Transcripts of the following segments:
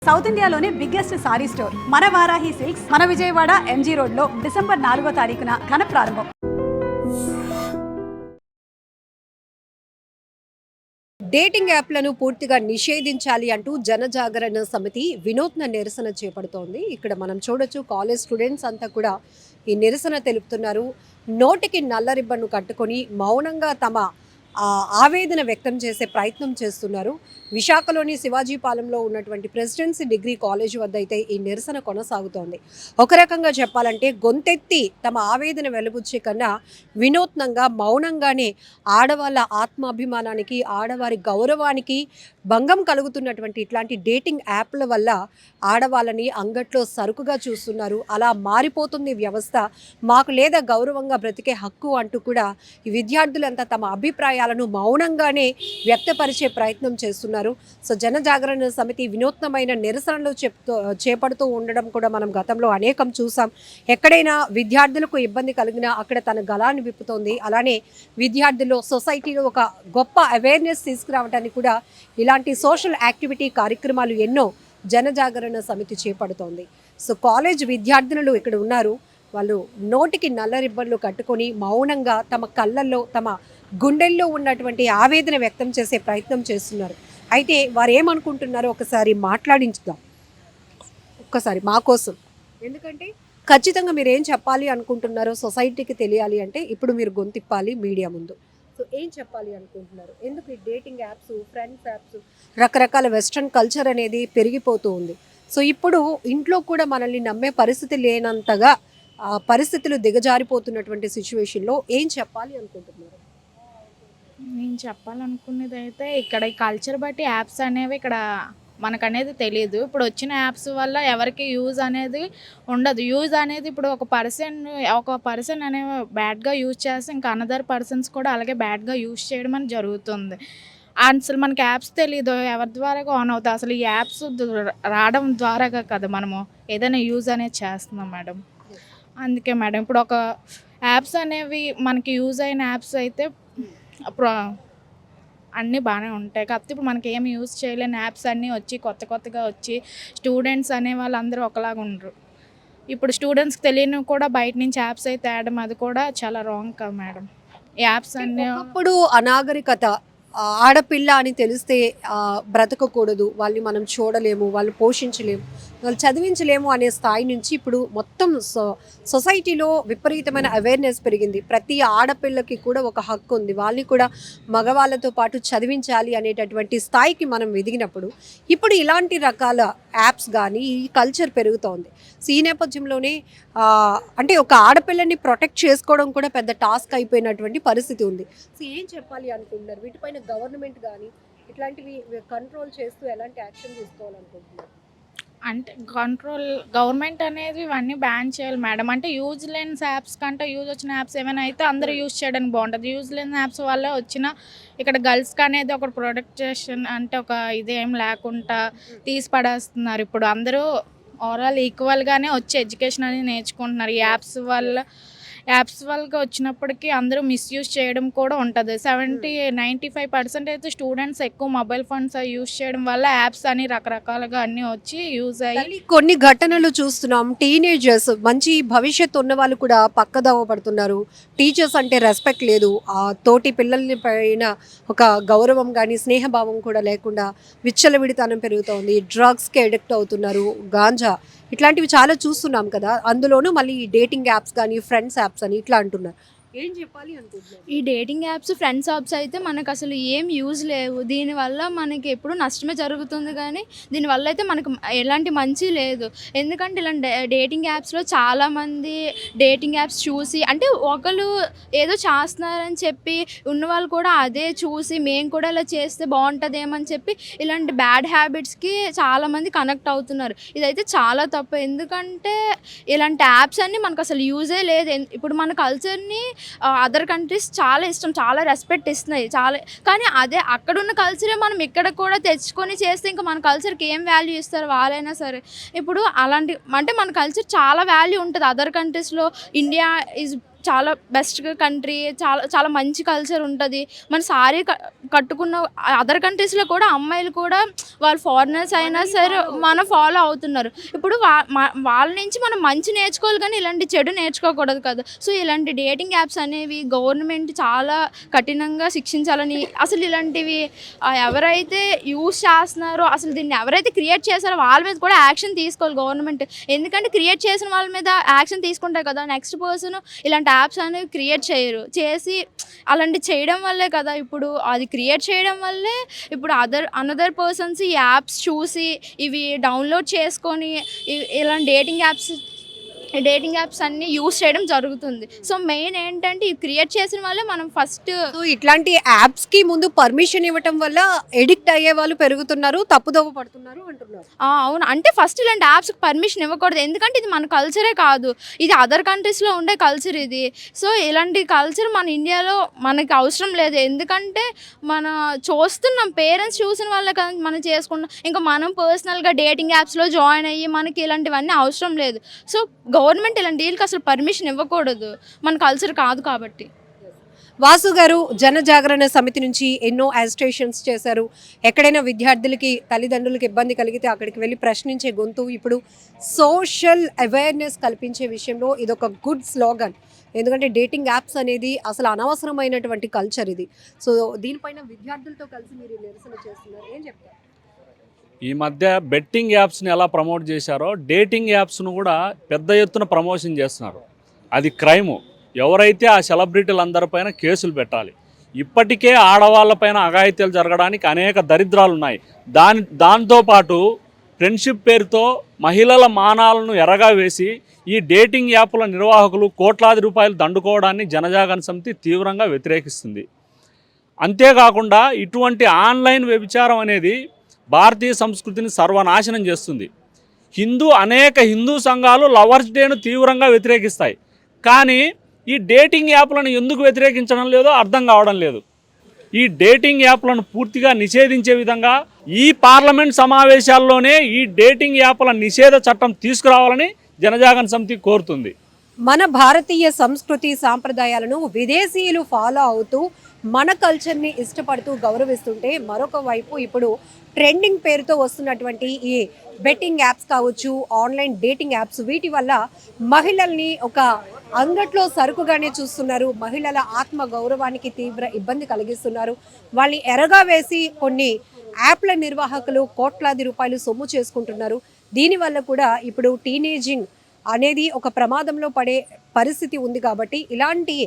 South ఇండియాలోనే biggest sorry store మన Varahi silks మన విజయవాడ ఎంజీ రోడ్ లో డిసెంబర్ 4వ తారీఖున ఘన ప్రారంభం. డేటింగ్ యాప్లను పూర్తిగా నిషేధించాలి అంటూ జనజాగరణ సమితి వినూత్న నిరసన చేపడుతోంది. ఇక్కడ మనం చూడొచ్చు కాలేజ్ స్టూడెంట్స్ అంతా కూడా ఈ నిరసన తెలుపుతున్నారు. నోటికి నల్ల రిబ్బన్ను కట్టుకొని మౌనంగా తమ ఆవేదన వ్యక్తం చేసే ప్రయత్నం చేస్తున్నారు. విశాఖలోని శివాజీపాలెంలో ఉన్నటువంటి ప్రెసిడెన్సీ డిగ్రీ కాలేజ్ వద్ద అయితే ఈ నిరసన కొనసాగుతోంది. ఒక రకంగా చెప్పాలంటే గొంతెత్తి తమ ఆవేదన వెలుబుచ్చే కన్నా వినూత్నంగా మౌనంగానే ఆడవాళ్ళ ఆత్మాభిమానానికి ఆడవారి గౌరవానికి భంగం కలుగుతున్నటువంటి ఇట్లాంటి డేటింగ్ యాప్ల వల్ల ఆడవాళ్ళని అంగట్లో సరుకుగా చూస్తున్నారు. అలా మారిపోతుంది వ్యవస్థ. మాకు లేదా గౌరవంగా బ్రతికే హక్కు అంటూ కూడా ఈ విద్యార్థులంతా తమ అభిప్రాయాలను మౌనంగానే వ్యక్తపరిచే ప్రయత్నం చేస్తున్నారు. సో జనజాగరణ సమితి వినూత్నమైన నిరసనలు చేపడుతూ ఉండడం కూడా మనం గతంలో అనేకం చూసాం. ఎక్కడైనా విద్యార్థులకు ఇబ్బంది కలిగినా అక్కడ తన గళాన్ని విప్పుతోంది. అలానే విద్యార్థుల్లో సొసైటీలో ఒక గొప్ప అవేర్నెస్ తీసుకురావడానికి కూడా ఇలాంటి సోషల్ యాక్టివిటీ కార్యక్రమాలు ఎన్నో జనజాగరణ సమితి చేపడుతోంది. సో కాలేజ్ విద్యార్థినులు ఇక్కడ ఉన్నారు. వాళ్ళు నోటికి నల్ల రిబ్బన్లు కట్టుకొని మౌనంగా తమ కళ్ళల్లో తమ గుండెల్లో ఉన్నటువంటి ఆవేదన వ్యక్తం చేసే ప్రయత్నం చేస్తున్నారు. అయితే వారు ఏమనుకుంటున్నారో ఒకసారి మాట్లాడించుదాం ఒక్కసారి మా కోసం. ఎందుకంటే ఖచ్చితంగా మీరు ఏం చెప్పాలి అనుకుంటున్నారో సొసైటీకి తెలియాలి అంటే ఇప్పుడు మీరు గొంతిప్పాలి మీడియా ముందు. సో ఏం చెప్పాలి అనుకుంటున్నారు? ఎందుకు ఈ డేటింగ్ యాప్స్, ఫ్రెండ్స్ యాప్స్, రకరకాల వెస్ట్రన్ కల్చర్ అనేది పెరిగిపోతూ ఉంది. సో ఇప్పుడు ఇంట్లో కూడా మనల్ని నమ్మే పరిస్థితి లేనంతగా పరిస్థితులు దిగజారిపోతున్నటువంటి సిచ్యువేషన్లో ఏం చెప్పాలి అనుకుంటున్నారు? నేను చెప్పాలనుకునేది అయితే ఇక్కడ ఈ కల్చర్ బట్టి యాప్స్ అనేవి ఇక్కడ మనకనేది తెలియదు. ఇప్పుడు వచ్చిన యాప్స్ వల్ల ఎవరికి యూజ్ అనేది ఉండదు. యూజ్ అనేది ఇప్పుడు ఒక పర్సన్ అనే బ్యాడ్గా యూజ్ చేస్తే ఇంకా అనదర్ పర్సన్స్ కూడా అలాగే బ్యాడ్గా యూజ్ చేయడం అని జరుగుతుంది. అసలు మనకి యాప్స్ తెలీదు ఎవరి ద్వారా ఆన్ అవుతాయి. అసలు ఈ యాప్స్ రావడం ద్వారాగా కదా మనము ఏదైనా యూజ్ అనేది చేస్తున్నాం మేడం. అందుకే మేడం ఇప్పుడు ఒక యాప్స్ అనేవి మనకి యూజ్ అయిన యాప్స్ అయితే అప్పుడు అన్నీ బాగానే ఉంటాయి. కాకపోతే ఇప్పుడు మనకి ఏమి యూజ్ చేయలేని యాప్స్ అన్నీ వచ్చి కొత్తగా వచ్చి స్టూడెంట్స్ అనే వాళ్ళందరూ ఒకలాగా ఉండరు. ఇప్పుడు స్టూడెంట్స్కి తెలియని కూడా బయట నుంచి యాప్స్ అయితే తేడం అది కూడా చాలా రాంగ్ కదా మేడం. యాప్స్ అన్నీ ఇప్పుడు అనాగరికత ఆడపిల్ల అని తెలిస్తే బ్రతకకూడదు, వాళ్ళని మనం చూడలేము, వాళ్ళు పోషించలేము, వాళ్ళు చదివించలేము అనే స్థాయి నుంచి ఇప్పుడు మొత్తం సొసైటీలో విపరీతమైన అవేర్నెస్ పెరిగింది. ప్రతి ఆడపిల్లకి కూడా ఒక హక్కు ఉంది, వాళ్ళని కూడా మగవాళ్ళతో పాటు చదివించాలి అనేటటువంటి స్థాయికి మనం ఎదిగినప్పుడు ఇప్పుడు ఇలాంటి రకాల యాప్స్ కానీ ఈ కల్చర్ పెరుగుతోంది. సో ఈ నేపథ్యంలోనే అంటే ఒక ఆడపిల్లని ప్రొటెక్ట్ చేసుకోవడం కూడా పెద్ద టాస్క్ అయిపోయినటువంటి పరిస్థితి ఉంది. సో ఏం చెప్పాలి అనుకుంటున్నారు? వీటిపైన గవర్నమెంట్ కానీ ఇట్లాంటివి కంట్రోల్ చేస్తూ ఎలాంటి యాక్షన్ తీసుకోవాలనుకుంటున్నారు? అంటే గవర్నమెంట్ అనేది ఇవన్నీ బ్యాన్ చేయాలి మేడం. అంటే యూజ్ లేని యాప్స్ కంటే యూజ్ వచ్చిన యాప్స్ ఏమైనా అయితే అందరూ యూజ్ చేయడానికి బాగుంటుంది. యూజ్ లేని యాప్స్ వల్ల వచ్చిన ఇక్కడ గర్ల్స్కి అనేది ఒక ప్రొటెక్షన్ అంటే ఒక ఇదేం లేకుండా తీసి పడేస్తున్నారు. ఇప్పుడు అందరూ ఓవరాల్ ఈక్వల్గానే వచ్చి ఎడ్యుకేషన్ అనేది నేర్చుకుంటున్నారు. ఈ యాప్స్ వల్ల వచ్చినప్పటికీ అందరూ మిస్యూజ్ చేయడం కూడా ఉంటుంది. 95% అయితే స్టూడెంట్స్ ఎక్కువ మొబైల్ ఫోన్స్ యూజ్ చేయడం వల్ల యాప్స్ అని రకరకాలుగా అన్నీ వచ్చి యూజ్ అయ్యి కొన్ని ఘటనలు చూస్తున్నాం. టీనేజర్స్ మంచి భవిష్యత్తు ఉన్న వాళ్ళు కూడా పక్కదోవ పడుతున్నారు. టీచర్స్ అంటే రెస్పెక్ట్ లేదు, తోటి పిల్లల్ని పైన ఒక గౌరవం కానీ స్నేహభావం కూడా లేకుండా విచ్చలవిడితనం పెరుగుతోంది. డ్రగ్స్కి అడిక్ట్ అవుతున్నారు, గాంజా ఇట్లాంటివి చాలా చూస్తున్నాం కదా. అందులోనూ మళ్ళీ డేటింగ్ యాప్స్ కానీ ఫ్రెండ్స్ యాప్స్ అని ఇట్లా అంటున్నారు. ఏం చెప్పాలి అనుకుంటున్నారు? ఈ డేటింగ్ యాప్స్, ఫ్రెండ్స్ యాప్స్ అయితే మనకు అసలు ఏం యూజ్ లేవు. దీనివల్ల మనకి ఎప్పుడు నష్టమే జరుగుతుంది కానీ దీనివల్ల అయితే మనకు ఎలాంటి మంచి లేదు. ఎందుకంటే ఇలాంటి డేటింగ్ యాప్స్లో చాలామంది డేటింగ్ యాప్స్ చూసి అంటే ఒకరు ఏదో చేస్తున్నారని చెప్పి ఉన్నవాళ్ళు కూడా అదే చూసి మేము కూడా ఇలా చేస్తే బాగుంటుందేమని చెప్పి ఇలాంటి బ్యాడ్ హ్యాబిట్స్కి చాలామంది కనెక్ట్ అవుతున్నారు. ఇదైతే చాలా తప్పు. ఎందుకంటే ఇలాంటి యాప్స్ అన్నీ మనకు అసలు యూజే లేదు. ఇప్పుడు మన కల్చర్ని అదర్ కంట్రీస్ చాలా ఇష్టం, చాలా రెస్పెక్ట్ ఇస్తున్నాయి చాలా. కానీ అదే అక్కడున్న కల్చరే మనం ఇక్కడ కూడా తెచ్చుకొని చేస్తే ఇంకా మన కల్చర్కి ఏం వాల్యూ ఇస్తారు వాళ్ళైనా సరే. ఇప్పుడు అలాంటి అంటే మన కల్చర్ చాలా వాల్యూ ఉంటుంది అదర్ కంట్రీస్లో. ఇండియా ఈజ్ చాలా బెస్ట్ కంట్రీ, చాలా చాలా మంచి కల్చర్ ఉంటుంది. మన సారీ కట్టుకున్న అదర్ కంట్రీస్లో కూడా అమ్మాయిలు కూడా వాళ్ళు ఫారినర్స్ అయినా సరే మనం ఫాలో అవుతున్నారు. ఇప్పుడు వాళ్ళ నుంచి మనం మంచి నేర్చుకోవాలి కానీ ఇలాంటి చెడు నేర్చుకోకూడదు కదా. సో ఇలాంటి డేటింగ్ యాప్స్ అనేవి గవర్నమెంట్ చాలా కఠినంగా శిక్షించాలని, అసలు ఇలాంటివి ఎవరైతే యూస్ చేస్తున్నారో, అసలు దీన్ని ఎవరైతే క్రియేట్ చేశారో వాళ్ళ మీద కూడా యాక్షన్ తీసుకోవాలి గవర్నమెంట్. ఎందుకంటే క్రియేట్ చేసిన వాళ్ళ మీద యాక్షన్ తీసుకుంటారు కదా, నెక్స్ట్ పర్సన్ ఇలాంటి యాప్స్ అనేవి క్రియేట్ చేసి అలాంటి చేయడం వల్లే కదా ఇప్పుడు అది క్రియేట్ చేయడం వల్లే ఇప్పుడు అనదర్ పర్సన్స్ ఈ యాప్స్ చూసి ఇవి డౌన్లోడ్ చేసుకొని ఇలాంటి డేటింగ్ యాప్స్ అన్ని యూస్ చేయడం జరుగుతుంది. సో మెయిన్ ఏంటంటే ఇవి క్రియేట్ చేసిన వాళ్ళే మనం ఫస్ట్. సో ఇట్లాంటి యాప్స్ కి ముందు పర్మిషన్ ఇవ్వటం వల్ల ఎడిక్ట్ అయ్యే వాళ్ళు పెరుగుతున్నారు, తప్పుదోవ పడుతున్నారు అంటున్నారు. అవును, అంటే ఫస్ట్ ఇలాంటి యాప్స్కి పర్మిషన్ ఇవ్వకూడదు. ఎందుకంటే ఇది మన కల్చరే కాదు, ఇది అదర్ కంట్రీస్లో ఉండే కల్చర్ ఇది. సో ఇలాంటి కల్చర్ మన ఇండియాలో మనకి అవసరం లేదు. ఎందుకంటే మన చూస్తున్నాం, పేరెంట్స్ చూసిన వాళ్ళే కదా మనం చేసుకుంటాం. ఇంకా మనం పర్సనల్గా డేటింగ్ యాప్స్లో జాయిన్ అయ్యి మనకి ఇలాంటివన్నీ అవసరం లేదు. సో గవర్నమెంట్ ఇలాంటి డీల్కి అసలు పర్మిషన్ ఇవ్వకూడదు, మన కల్చర్ కాదు కాబట్టి. వాసు గారు జనజాగరణ సమితి నుంచి ఎన్నో అజిటేషన్స్ చేశారు. ఎక్కడైనా విద్యార్థులకి తల్లిదండ్రులకి ఇబ్బంది కలిగితే అక్కడికి వెళ్ళి ప్రశ్నించే గొంతు. ఇప్పుడు సోషల్ అవేర్నెస్ కల్పించే విషయంలో ఇదొక గుడ్ స్లోగన్. ఎందుకంటే డేటింగ్ యాప్స్ అనేది అసలు అనవసరమైనటువంటి కల్చర్ ఇది. సో దీనిపైన విద్యార్థులతో కలిసి మీరు నిరసన చేస్తున్నారు, ఏం చెప్తారు? ఈ మధ్య బెట్టింగ్ యాప్స్ని ఎలా ప్రమోట్ చేశారో డేటింగ్ యాప్స్ను కూడా పెద్ద ఎత్తున ప్రమోషన్ చేస్తున్నారు. అది క్రైము. ఎవరైతే ఆ సెలబ్రిటీలందరిపైన కేసులు పెట్టాలి. ఇప్పటికే ఆడవాళ్ళపైన అఘాయిత్యాలు జరగడానికి అనేక దరిద్రాలు ఉన్నాయి. దాంతోపాటు ఫ్రెండ్షిప్ పేరుతో మహిళల మానాలను ఎరగా వేసి ఈ డేటింగ్ యాప్ల నిర్వాహకులు కోట్లాది రూపాయలు దండుకోవడాన్ని జనజాగరణ సమితి తీవ్రంగా వ్యతిరేకిస్తుంది. అంతేకాకుండా ఇటువంటి ఆన్లైన్ వ్యభిచారం అనేది భారతీయ సంస్కృతిని సర్వనాశనం చేస్తుంది. అనేక హిందూ సంఘాలు లవర్స్ డేను తీవ్రంగా వ్యతిరేకిస్తాయి. కానీ ఈ డేటింగ్ యాప్లను ఎందుకు వ్యతిరేకించడం లేదో అర్థం కావడం లేదు. ఈ డేటింగ్ యాప్లను పూర్తిగా నిషేధించే విధంగా ఈ పార్లమెంట్ సమావేశాల్లోనే ఈ డేటింగ్ యాప్ల నిషేధ చట్టం తీసుకురావాలని జనజాగరణ సమితి కోరుతుంది. మన భారతీయ సంస్కృతి సాంప్రదాయాలను విదేశీయులు ఫాలో అవుతూ మన కల్చర్ని ఇష్టపడుతూ గౌరవిస్తుంటే, మరొక వైపు ఇప్పుడు ట్రెండింగ్ పేరుతో వస్తున్నటువంటి ఈ బెట్టింగ్ యాప్స్ కావచ్చు, ఆన్లైన్ డేటింగ్ యాప్స్, వీటి వల్ల మహిళల్ని ఒక అంగట్లో సరుకుగానే చూస్తున్నారు. మహిళల ఆత్మ గౌరవానికి తీవ్ర ఇబ్బంది కలిగిస్తున్నారు. వాళ్ళని ఎరగా వేసి కొన్ని యాప్ల నిర్వాహకులు కోట్లాది రూపాయలు సొమ్ము చేసుకుంటున్నారు. దీనివల్ల కూడా ఇప్పుడు టీనేజింగ్ అనేది ఒక ప్రమాదంలో పడే పరిస్థితి ఉంది. కాబట్టి ఇలాంటి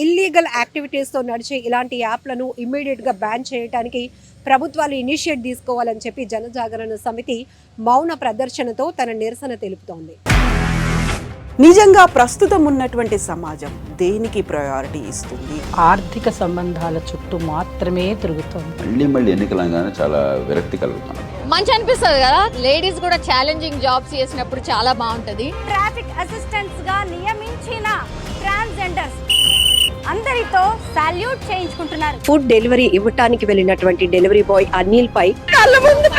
ఇల్లీగల్ యాక్టివిటీస్తో నడిచే ఇలాంటి యాప్లను ఇమ్మీడియట్గా బ్యాన్ చేయడానికి ప్రభుత్వాలు ఇనిషియేట్ తీసుకోవాలని చెప్పి జనజాగరణ సమితి మౌన ప్రదర్శనతో తన నిరసన తెలుపుతోంది. నిజంగా ప్రస్తుతం ఉన్నటువంటి సమాజం దేనికి ప్రయారిటీ ఇస్తుంది? ఆర్థిక సంబంధాల చుట్టూ మాత్రమే తిరుగుతుంది. మళ్ళీ ఎన్నికలంగానే చాలా విరక్తి కలుగుతాం. మంచి అనిపిస్తుంది కదా, లేడీస్ కూడా ఛాలెంజింగ్ జాబ్స్ చేసినప్పుడు చాలా బాగుంటది. ట్రాఫిక్ అసిస్టెంట్స్ గా నియమించిన ట్రాన్స్జెండర్స్ అందరితో సాల్యూట్ చేయించుకుంటున్నారు. ఫుడ్ డెలివరీ ఇవ్వటానికి వెళ్ళినటువంటి డెలివరీ బాయ్ అనిల్ పై కళ్ళ ముందు